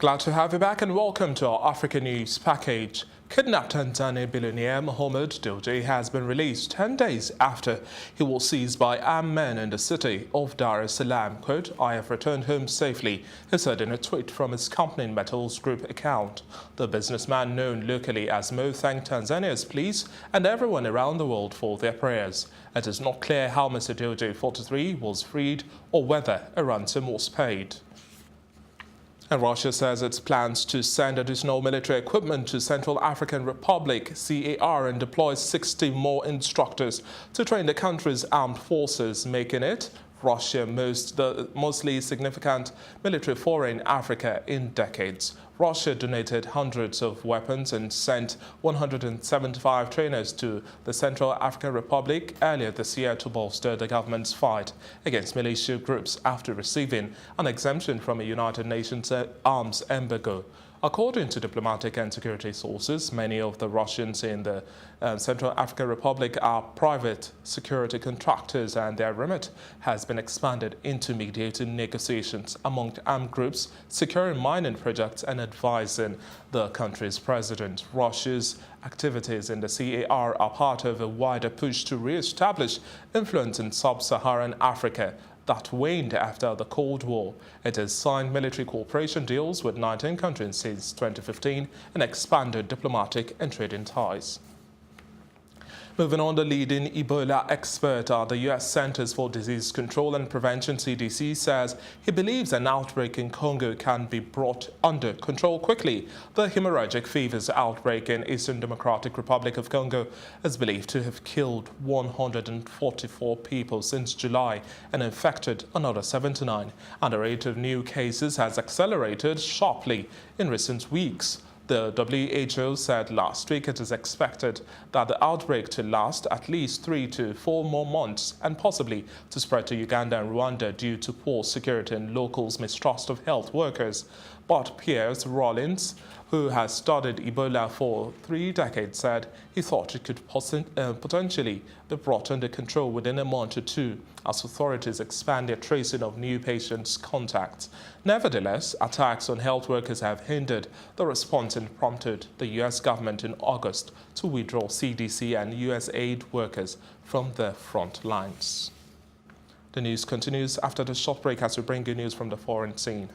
Glad to have you back and welcome to our Africa News package. Kidnapped Tanzania billionaire Mohammed Dewji has been released 10 days after he was seized by armed men in the city of Dar es Salaam. Quote, "I have returned home safely," he said in a tweet from his company Metals Group account. The businessman, known locally as Mo, thanked Tanzania's police and everyone around the world for their prayers. It is not clear how Mr. Dewji, 43, was freed or whether a ransom was paid. And Russia says its plans to send additional military equipment to Central African Republic, CAR, and deploy 60 more instructors to train the country's armed forces, making it Russia's mostly significant military foray in Africa in decades. Russia donated hundreds of weapons and sent 175 trainers to the Central African Republic earlier this year to bolster the government's fight against militia groups after receiving an exemption from a United Nations arms embargo. According to diplomatic and security sources, many of the Russians in the Central African Republic are private security contractors, and their remit has been expanded into mediating negotiations among armed groups, securing mining projects, and advising the country's president. Russia's activities in the CAR are part of a wider push to re-establish influence in sub-Saharan Africa that waned after the Cold War. It has signed military cooperation deals with 19 countries since 2015 and expanded diplomatic and trading ties. Moving on, the leading Ebola expert at the U.S. Centers for Disease Control and Prevention, CDC, says he believes an outbreak in Congo can be brought under control quickly. The hemorrhagic fevers outbreak in Eastern Democratic Republic of Congo is believed to have killed 144 people since July and infected another 79, and the rate of new cases has accelerated sharply in recent weeks. The WHO said last week it is expected that the outbreak to last at least 3 to 4 more months and possibly to spread to Uganda and Rwanda due to poor security and locals' mistrust of health workers. But Piers Rollins, who has studied Ebola for 3 decades, said he thought it could potentially be brought under control within a month or two as authorities expand their tracing of new patients' contacts. Nevertheless, attacks on health workers have hindered the response and prompted the U.S. government in August to withdraw CDC and U.S. aid workers from the front lines. The news continues after the short break as we bring you news from the foreign scene.